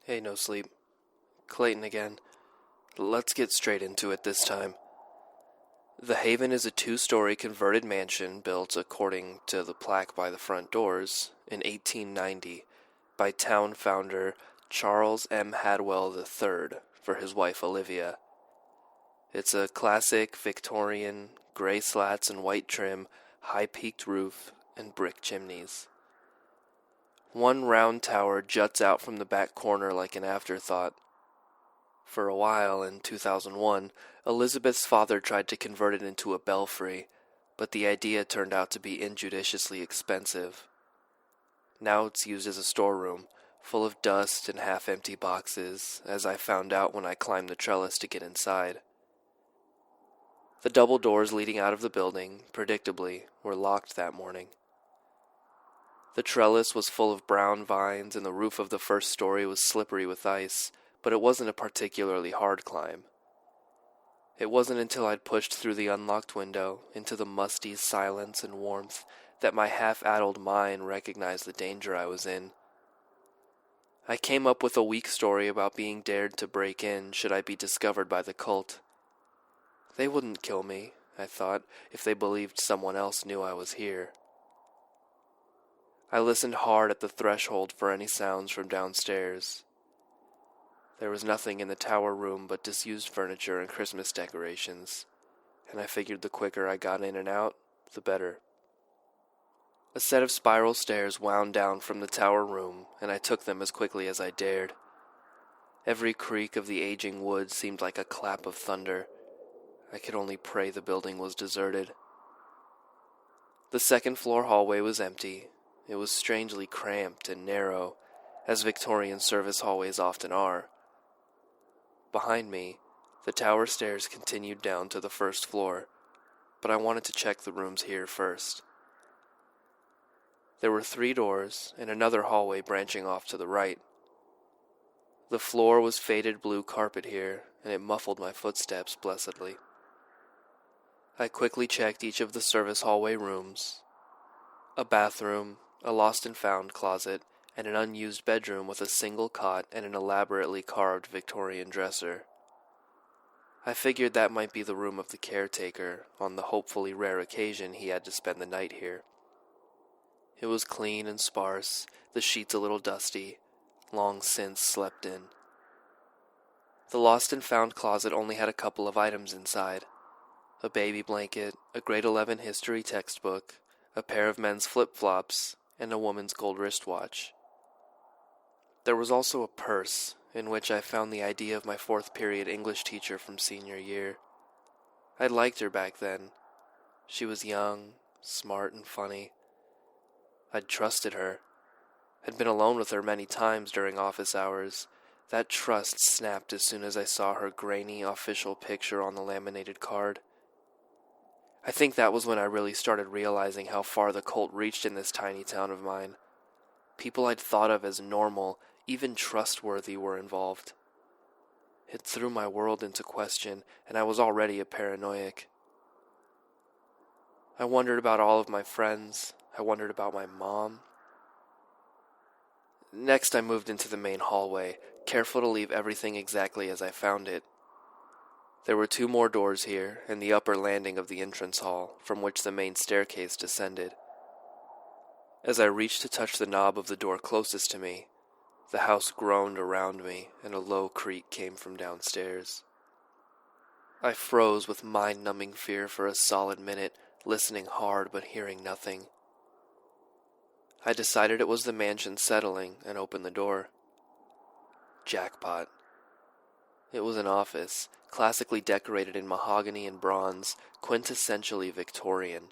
Hey, no sleep. Clayton again. Let's get straight into it this time. The Haven is a two-story converted mansion built, according to the plaque by the front doors, in 1890 by town founder Charles M. Hadwell III for his wife Olivia. It's a classic Victorian, gray slats and white trim, high-peaked roof, and brick chimneys. One round tower juts out from the back corner like an afterthought. For a while, in 2001, Elizabeth's father tried to convert it into a belfry, but the idea turned out to be injudiciously expensive. Now it's used as a storeroom, full of dust and half-empty boxes, as I found out when I climbed the trellis to get inside. The double doors leading out of the building, predictably, were locked that morning. The trellis was full of brown vines, and the roof of the first story was slippery with ice, but it wasn't a particularly hard climb. It wasn't until I'd pushed through the unlocked window into the musty silence and warmth that my half-addled mind recognized the danger I was in. I came up with a weak story about being dared to break in should I be discovered by the cult. They wouldn't kill me, I thought, if they believed someone else knew I was here. I listened hard at the threshold for any sounds from downstairs. There was nothing in the tower room but disused furniture and Christmas decorations, and I figured the quicker I got in and out, the better. A set of spiral stairs wound down from the tower room, and I took them as quickly as I dared. Every creak of the aging wood seemed like a clap of thunder. I could only pray the building was deserted. The second-floor hallway was empty. It was strangely cramped and narrow, as Victorian service hallways often are. Behind me, the tower stairs continued down to the first floor, but I wanted to check the rooms here first. There were 3 doors and another hallway branching off to the right. The floor was faded blue carpet here, and it muffled my footsteps blessedly. I quickly checked each of the service hallway rooms. A bathroom, a lost and found closet, and an unused bedroom with a single cot and an elaborately carved Victorian dresser. I figured that might be the room of the caretaker, on the hopefully rare occasion he had to spend the night here. It was clean and sparse, the sheets a little dusty, long since slept in. The lost and found closet only had a couple of items inside: a baby blanket, a grade 11 history textbook, a pair of men's flip-flops, and a woman's gold wristwatch. There was also a purse, in which I found the ID of my 4th period English teacher from senior year. I'd liked her back then. She was young, smart, and funny. I'd trusted her. I'd been alone with her many times during office hours. That trust snapped as soon as I saw her grainy official picture on the laminated card. I think that was when I really started realizing how far the cult reached in this tiny town of mine. People I'd thought of as normal, even trustworthy, were involved. It threw my world into question, and I was already a paranoiac. I wondered about all of my friends. I wondered about my mom. Next, I moved into the main hallway, careful to leave everything exactly as I found it. There were 2 more doors here, and the upper landing of the entrance hall, from which the main staircase descended. As I reached to touch the knob of the door closest to me, the house groaned around me, and a low creak came from downstairs. I froze with mind-numbing fear for a solid minute, listening hard but hearing nothing. I decided it was the mansion settling and opened the door. Jackpot. It was an office, classically decorated in mahogany and bronze, quintessentially Victorian.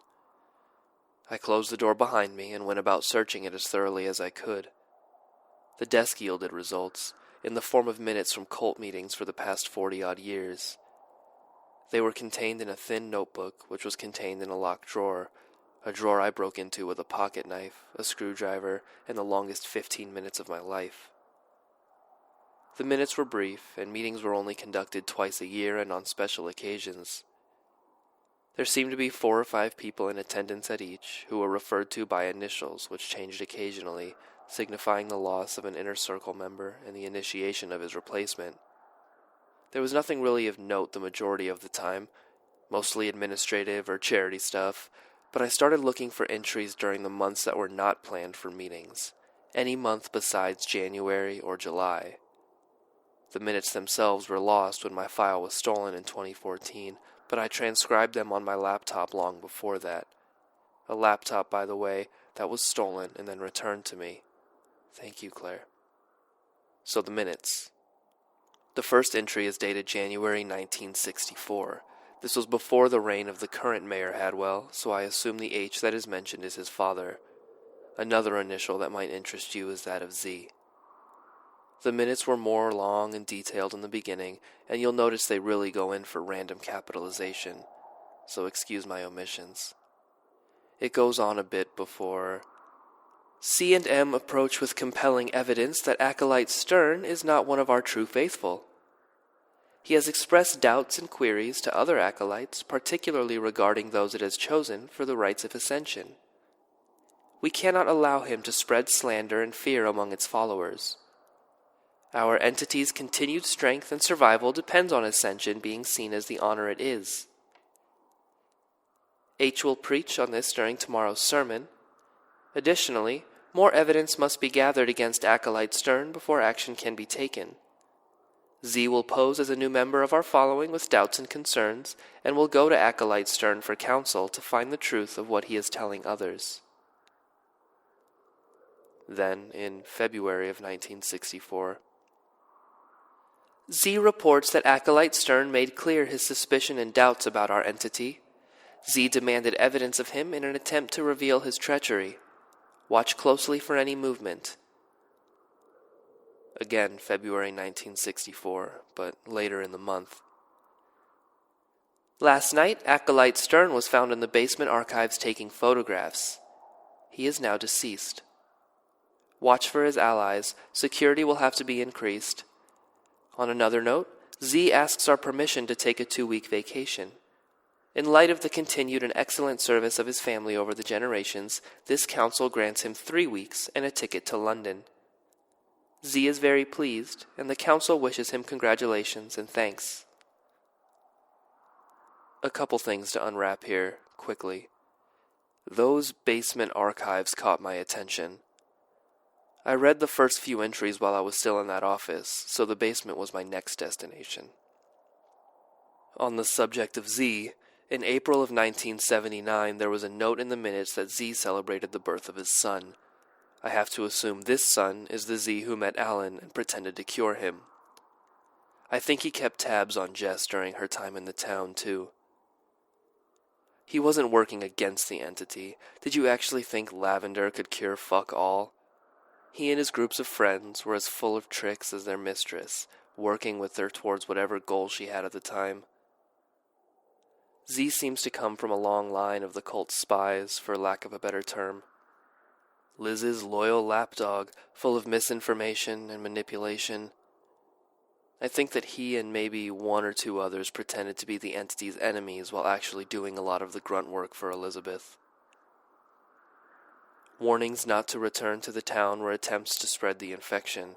I closed the door behind me and went about searching it as thoroughly as I could. The desk yielded results, in the form of minutes from cult meetings for the past 40-odd years. They were contained in a thin notebook, which was contained in a locked drawer, a drawer I broke into with a pocket knife, a screwdriver, and the longest 15 minutes of my life. The minutes were brief, and meetings were only conducted twice a year and on special occasions. There seemed to be 4 or 5 people in attendance at each, who were referred to by initials which changed occasionally signifying the loss of an inner circle member and the initiation of his replacement. There was nothing really of note the majority of the time, mostly administrative or charity stuff, but I started looking for entries during the months that were not planned for meetings, any month besides January or July. The minutes themselves were lost when my file was stolen in 2014, but I transcribed them on my laptop long before that. A laptop, by the way, that was stolen and then returned to me. Thank you, Claire. So the minutes. The first entry is dated January 1964. This was before the reign of the current Mayor Hadwell, so I assume the H that is mentioned is his father. Another initial that might interest you is that of Z. The minutes were more long and detailed in the beginning, and you'll notice they really go in for random capitalization, so excuse my omissions. It goes on a bit before C and M approach with compelling evidence that Acolyte Stern is not one of our true faithful. He has expressed doubts and queries to other acolytes, particularly regarding those it has chosen for the rites of ascension. We cannot allow him to spread slander and fear among its followers. Our entity's continued strength and survival depends on ascension being seen as the honor it is. H will preach on this during tomorrow's sermon. Additionally, more evidence must be gathered against Acolyte Stern before action can be taken. Z will pose as a new member of our following with doubts and concerns, and will go to Acolyte Stern for counsel to find the truth of what he is telling others. Then, in February of 1964, Z reports that Acolyte Stern made clear his suspicion and doubts about our entity. Z demanded evidence of him in an attempt to reveal his treachery. Watch closely for any movement. Again, February 1964, but later in the month. Last night, Acolyte Stern was found in the basement archives taking photographs. He is now deceased. Watch for his allies. Security will have to be increased. On another note, Z asks our permission to take a 2-week vacation. In light of the continued and excellent service of his family over the generations, this council grants him 3 weeks and a ticket to London. Z is very pleased, and the council wishes him congratulations and thanks. A couple things to unwrap here, quickly. Those basement archives caught my attention. I read the first few entries while I was still in that office, so the basement was my next destination. On the subject of Z, in April of 1979 there was a note in the minutes that Z celebrated the birth of his son. I have to assume this son is the Z who met Alan and pretended to cure him. I think he kept tabs on Jess during her time in the town, too. He wasn't working against the entity. Did you actually think Lavender could cure fuck all? He and his groups of friends were as full of tricks as their mistress, working with her towards whatever goal she had at the time. Z seems to come from a long line of the cult's spies, for lack of a better term. Liz's loyal lapdog, full of misinformation and manipulation. I think that he and maybe 1 or 2 others pretended to be the entity's enemies while actually doing a lot of the grunt work for Elizabeth. Warnings not to return to the town were attempts to spread the infection.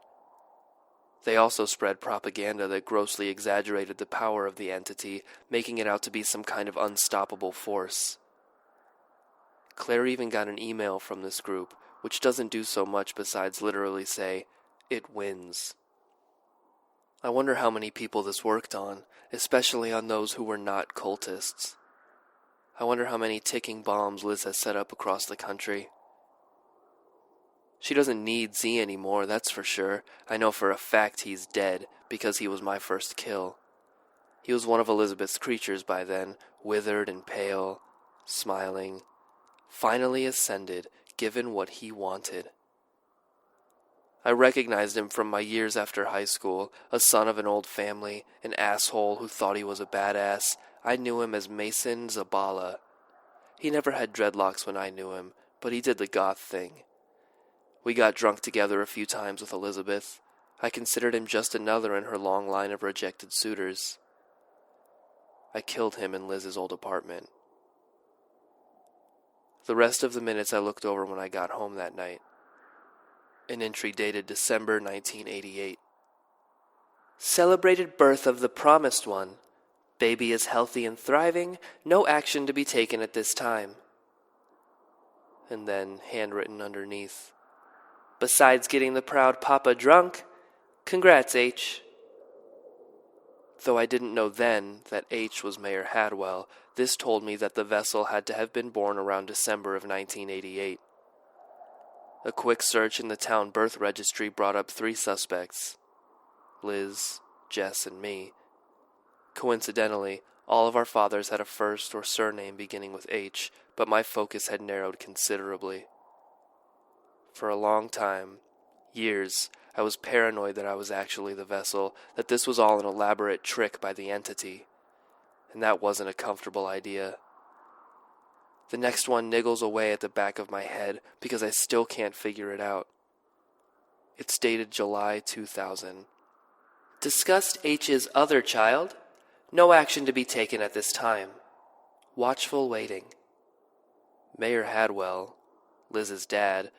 They also spread propaganda that grossly exaggerated the power of the entity, making it out to be some kind of unstoppable force. Claire even got an email from this group, which doesn't do so much besides literally say, "It wins." I wonder how many people this worked on, especially on those who were not cultists. I wonder how many ticking bombs Liz has set up across the country. She doesn't need Z anymore, that's for sure. I know for a fact he's dead, because he was my first kill. He was one of Elizabeth's creatures by then, withered and pale, smiling, finally ascended, given what he wanted. I recognized him from my years after high school, a son of an old family, an asshole who thought he was a badass. I knew him as Mason Zabala. He never had dreadlocks when I knew him, but he did the goth thing. We got drunk together a few times with Elizabeth. I considered him just another in her long line of rejected suitors. I killed him in Liz's old apartment. The rest of the minutes I looked over when I got home that night. An entry dated December 1988. Celebrated birth of the promised one. Baby is healthy and thriving. No action to be taken at this time. And then, handwritten underneath, besides getting the proud papa drunk, congrats, H. Though I didn't know then that H was Mayor Hadwell, this told me that the vessel had to have been born around December of 1988. A quick search in the town birth registry brought up 3 suspects: Liz, Jess, and me. Coincidentally, all of our fathers had a first or surname beginning with H, but my focus had narrowed considerably. For a long time, years, I was paranoid that I was actually the vessel, that this was all an elaborate trick by the entity. And that wasn't a comfortable idea. The next one niggles away at the back of my head because I still can't figure it out. It's dated July 2000. Discussed H's other child. No action to be taken at this time. Watchful waiting. Mayor Hadwell, Liz's dad,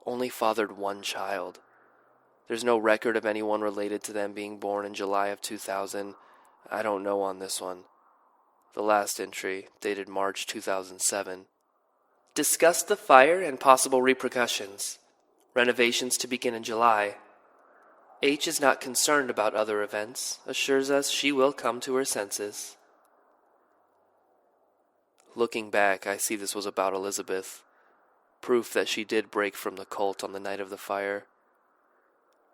only fathered 1 child. There's no record of anyone related to them being born in July of 2000. I don't know on this one. The last entry, dated March 2007. Discussed the fire and possible repercussions. Renovations to begin in July. H is not concerned about other events, assures us she will come to her senses. Looking back, I see this was about Elizabeth. Proof that she did break from the cult on the night of the fire.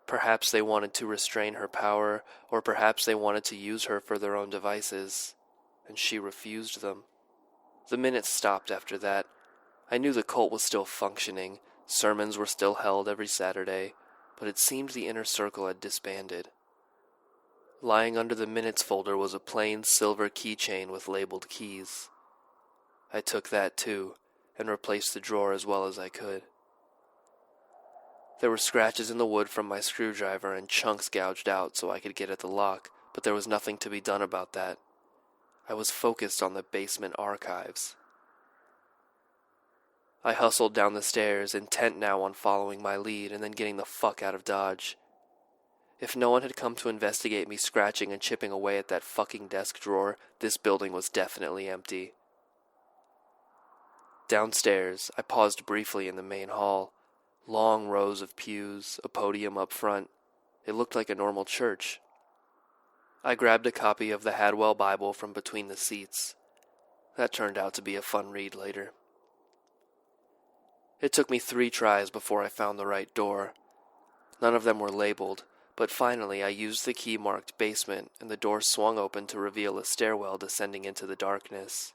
Perhaps they wanted to restrain her power, or perhaps they wanted to use her for their own devices, and she refused them. The minutes stopped after that. I knew the cult was still functioning, sermons were still held every Saturday, but it seemed the inner circle had disbanded. Lying under the minutes folder was a plain silver keychain with labeled keys. I took that too, and replaced the drawer as well as I could. There were scratches in the wood from my screwdriver and chunks gouged out so I could get at the lock, but there was nothing to be done about that. I was focused on the basement archives. I hustled down the stairs, intent now on following my lead and then getting the fuck out of Dodge. If no one had come to investigate me scratching and chipping away at that fucking desk drawer, this building was definitely empty. Downstairs, I paused briefly in the main hall. Long rows of pews, a podium up front. It looked like a normal church. I grabbed a copy of the Hadwell Bible from between the seats. That turned out to be a fun read later. It took me 3 tries before I found the right door. None of them were labeled, but finally I used the key marked basement and the door swung open to reveal a stairwell descending into the darkness.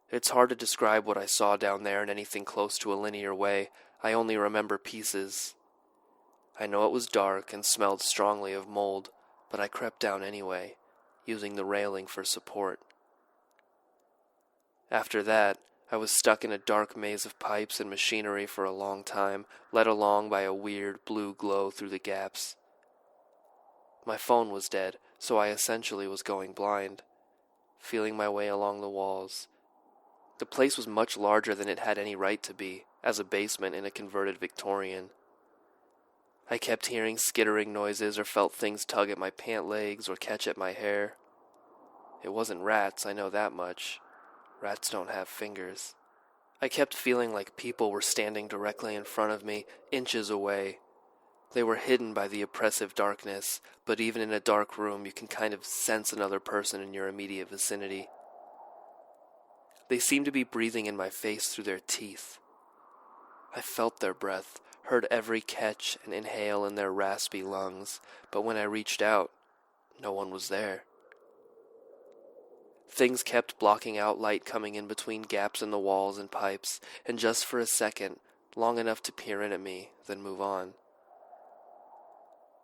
It's hard to describe what I saw down there in anything close to a linear way. I only remember pieces. I know it was dark and smelled strongly of mold, but I crept down anyway, using the railing for support. After that, I was stuck in a dark maze of pipes and machinery for a long time, led along by a weird blue glow through the gaps. My phone was dead, so I essentially was going blind, feeling my way along the walls. The place was much larger than it had any right to be, as a basement in a converted Victorian. I kept hearing skittering noises or felt things tug at my pant legs or catch at my hair. It wasn't rats, I know that much. Rats don't have fingers. I kept feeling like people were standing directly in front of me, inches away. They were hidden by the oppressive darkness, but even in a dark room you can kind of sense another person in your immediate vicinity. They seemed to be breathing in my face through their teeth. I felt their breath, heard every catch and inhale in their raspy lungs, but when I reached out, no one was there. Things kept blocking out light coming in between gaps in the walls and pipes, and just for a second, long enough to peer in at me, then move on.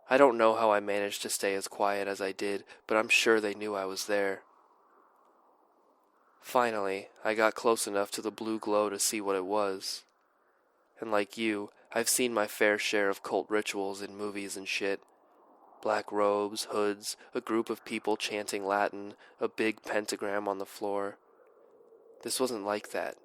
I don't know how I managed to stay as quiet as I did, but I'm sure they knew I was there. Finally, I got close enough to the blue glow to see what it was. And like you, I've seen my fair share of cult rituals in movies and shit. Black robes, hoods, a group of people chanting Latin, a big pentagram on the floor. This wasn't like that.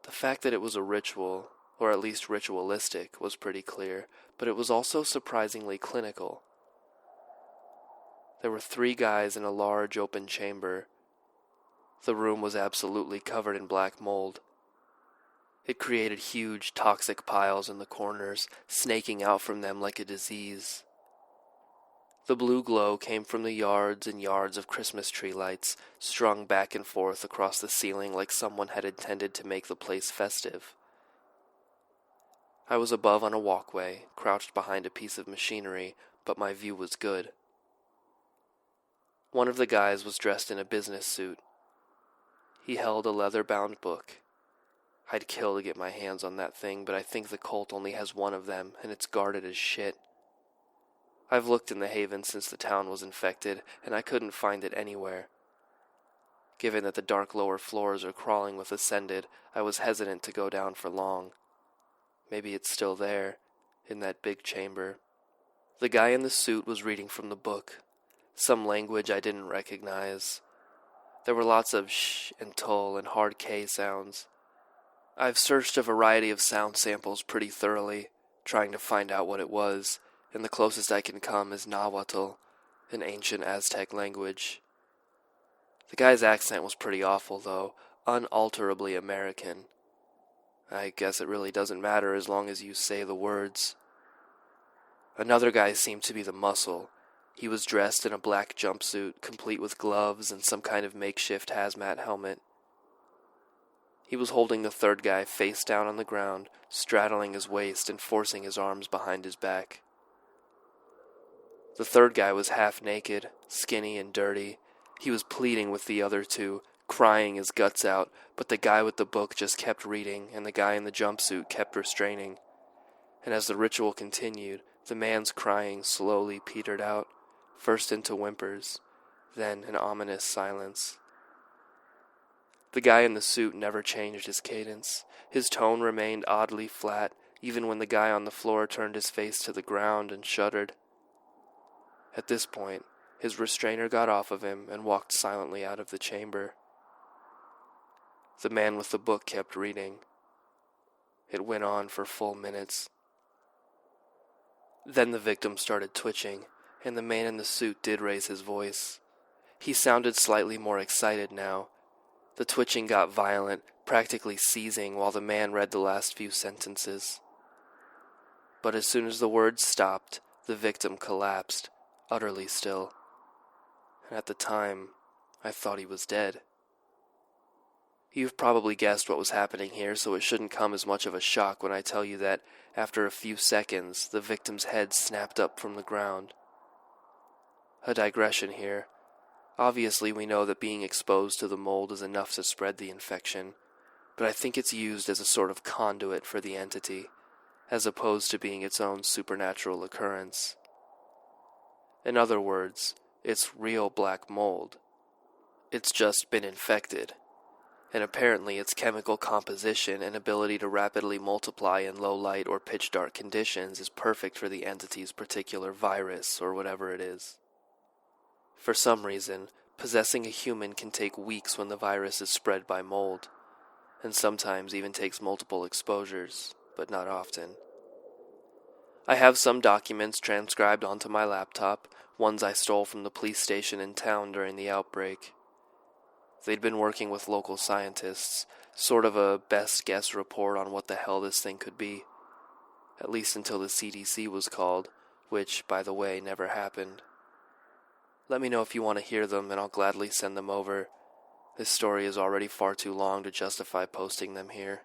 The fact that it was a ritual, or at least ritualistic, was pretty clear, but it was also surprisingly clinical. There were 3 guys in a large open chamber. The room was absolutely covered in black mold. It created huge, toxic piles in the corners, snaking out from them like a disease. The blue glow came from the yards and yards of Christmas tree lights, strung back and forth across the ceiling like someone had intended to make the place festive. I was above on a walkway, crouched behind a piece of machinery, but my view was good. One of the guys was dressed in a business suit. He held a leather-bound book. I'd kill to get my hands on that thing, but I think the cult only has one of them, and it's guarded as shit. I've looked in the Haven since the town was infected, and I couldn't find it anywhere. Given that the dark lower floors are crawling with Ascended, I was hesitant to go down for long. Maybe it's still there, in that big chamber. The guy in the suit was reading from the book, some language I didn't recognize. There were lots of sh and tull and hard K sounds. I've searched a variety of sound samples pretty thoroughly, trying to find out what it was, and the closest I can come is Nahuatl, an ancient Aztec language. The guy's accent was pretty awful, though, unalterably American. I guess it really doesn't matter as long as you say the words. Another guy seemed to be the muscle. He was dressed in a black jumpsuit, complete with gloves and some kind of makeshift hazmat helmet. He was holding the third guy face down on the ground, straddling his waist and forcing his arms behind his back. The third guy was half naked, skinny and dirty. He was pleading with the other 2, crying his guts out, but the guy with the book just kept reading, and the guy in the jumpsuit kept restraining. And as the ritual continued, the man's crying slowly petered out, first into whimpers, then an ominous silence. The guy in the suit never changed his cadence. His tone remained oddly flat, even when the guy on the floor turned his face to the ground and shuddered. At this point, his restrainer got off of him and walked silently out of the chamber. The man with the book kept reading. It went on for full minutes. Then the victim started twitching, and the man in the suit did raise his voice. He sounded slightly more excited now. The twitching got violent, practically seizing while the man read the last few sentences. But as soon as the words stopped, the victim collapsed, utterly still. And at the time, I thought he was dead. You've probably guessed what was happening here, so it shouldn't come as much of a shock when I tell you that, after a few seconds, the victim's head snapped up from the ground. A digression here. Obviously, we know that being exposed to the mold is enough to spread the infection, but I think it's used as a sort of conduit for the entity, as opposed to being its own supernatural occurrence. In other words, it's real black mold. It's just been infected, and apparently its chemical composition and ability to rapidly multiply in low light or pitch dark conditions is perfect for the entity's particular virus or whatever it is. For some reason, possessing a human can take weeks when the virus is spread by mold, and sometimes even takes multiple exposures, but not often. I have some documents transcribed onto my laptop, ones I stole from the police station in town during the outbreak. They'd been working with local scientists, sort of a best guess report on what the hell this thing could be, at least until the CDC was called, which, by the way, never happened. Let me know if you want to hear them, and I'll gladly send them over. This story is already far too long to justify posting them here.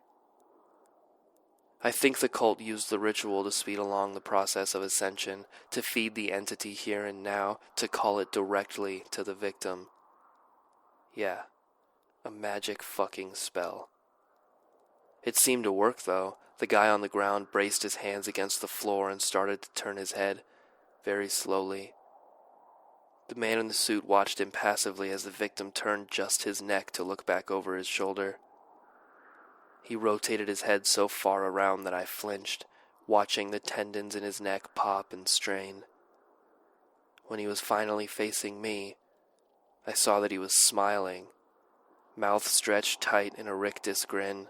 I think the cult used the ritual to speed along the process of ascension, to feed the entity here and now, to call it directly to the victim. Yeah, a magic fucking spell. It seemed to work, though. The guy on the ground braced his hands against the floor and started to turn his head, very slowly. The man in the suit watched impassively as the victim turned just his neck to look back over his shoulder. He rotated his head so far around that I flinched, watching the tendons in his neck pop and strain. When he was finally facing me, I saw that he was smiling, mouth stretched tight in a rictus grin.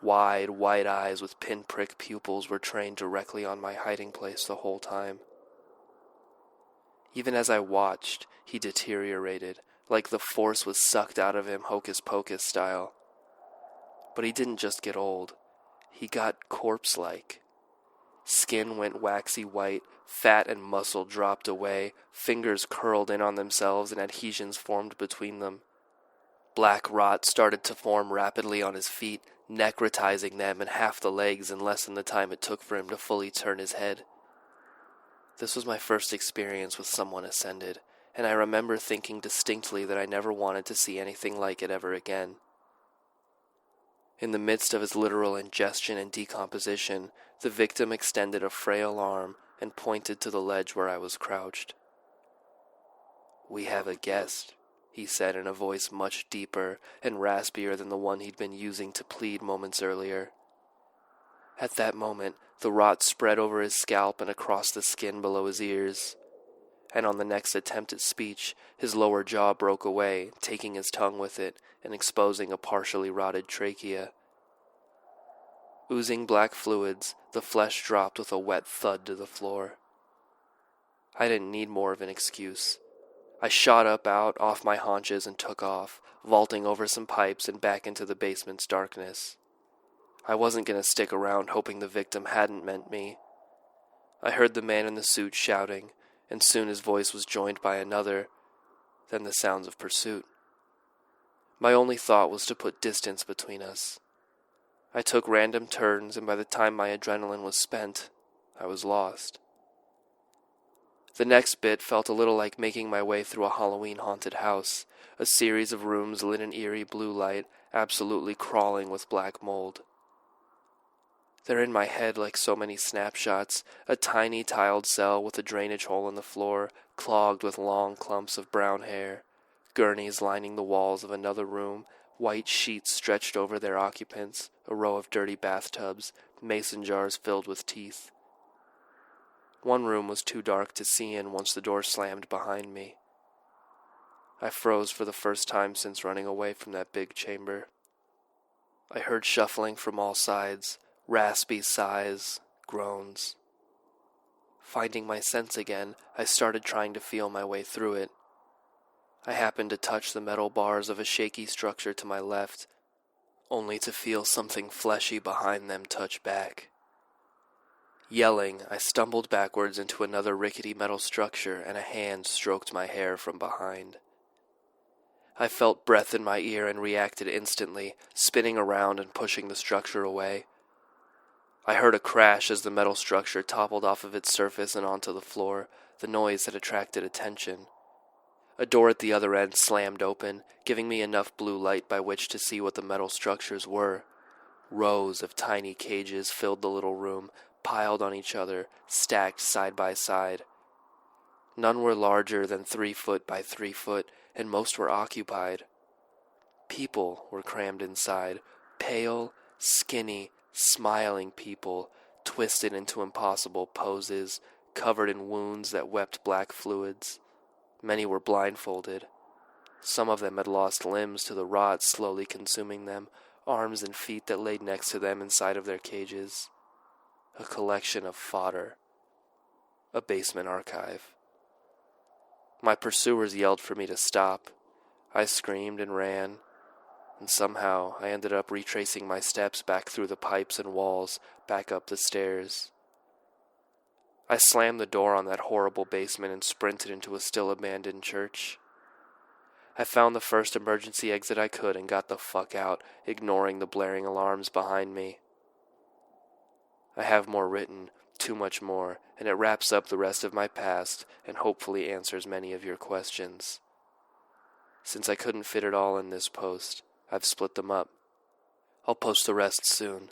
Wide, white eyes with pinprick pupils were trained directly on my hiding place the whole time. Even as I watched, he deteriorated, like the force was sucked out of him hocus pocus style. But he didn't just get old. He got corpse-like. Skin went waxy white, fat and muscle dropped away, fingers curled in on themselves and adhesions formed between them. Black rot started to form rapidly on his feet, necrotizing them and half the legs in less than the time it took for him to fully turn his head. This was my first experience with someone ascended, and I remember thinking distinctly that I never wanted to see anything like it ever again. In the midst of his literal ingestion and decomposition, the victim extended a frail arm and pointed to the ledge where I was crouched. "We have a guest," he said in a voice much deeper and raspier than the one he'd been using to plead moments earlier. At that moment, the rot spread over his scalp and across the skin below his ears. And on the next attempt at speech, his lower jaw broke away, taking his tongue with it and exposing a partially rotted trachea. Oozing black fluids, the flesh dropped with a wet thud to the floor. I didn't need more of an excuse. I shot up out off my haunches and took off, vaulting over some pipes and back into the basement's darkness. I wasn't going to stick around hoping the victim hadn't meant me. I heard the man in the suit shouting, and soon his voice was joined by another, then the sounds of pursuit. My only thought was to put distance between us. I took random turns, and by the time my adrenaline was spent, I was lost. The next bit felt a little like making my way through a Halloween-haunted house, a series of rooms lit in eerie blue light, absolutely crawling with black mold. They're in my head like so many snapshots, a tiny tiled cell with a drainage hole in the floor, clogged with long clumps of brown hair, gurneys lining the walls of another room, white sheets stretched over their occupants, a row of dirty bathtubs, mason jars filled with teeth. One room was too dark to see in once the door slammed behind me. I froze for the first time since running away from that big chamber. I heard shuffling from all sides, raspy sighs, groans. Finding my sense again, I started trying to feel my way through it. I happened to touch the metal bars of a shaky structure to my left, only to feel something fleshy behind them touch back. Yelling, I stumbled backwards into another rickety metal structure, and a hand stroked my hair from behind. I felt breath in my ear and reacted instantly, spinning around and pushing the structure away. I heard a crash as the metal structure toppled off of its surface and onto the floor. The noise had attracted attention. A door at the other end slammed open, giving me enough blue light by which to see what the metal structures were. Rows of tiny cages filled the little room, piled on each other, stacked side by side. None were larger than 3 foot by 3 foot, and most were occupied. People were crammed inside, pale, skinny, smiling people, twisted into impossible poses, covered in wounds that wept black fluids. Many were blindfolded. Some of them had lost limbs to the rot slowly consuming them, arms and feet that laid next to them inside of their cages. A collection of fodder. A basement archive. My pursuers yelled for me to stop. I screamed and ran, and somehow I ended up retracing my steps back through the pipes and walls, back up the stairs. I slammed the door on that horrible basement and sprinted into a still abandoned church. I found the first emergency exit I could and got the fuck out, ignoring the blaring alarms behind me. I have more written, too much more, and it wraps up the rest of my past and hopefully answers many of your questions. Since I couldn't fit it all in this post, I've split them up. I'll post the rest soon.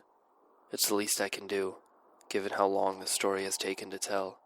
It's the least I can do, given how long the story has taken to tell.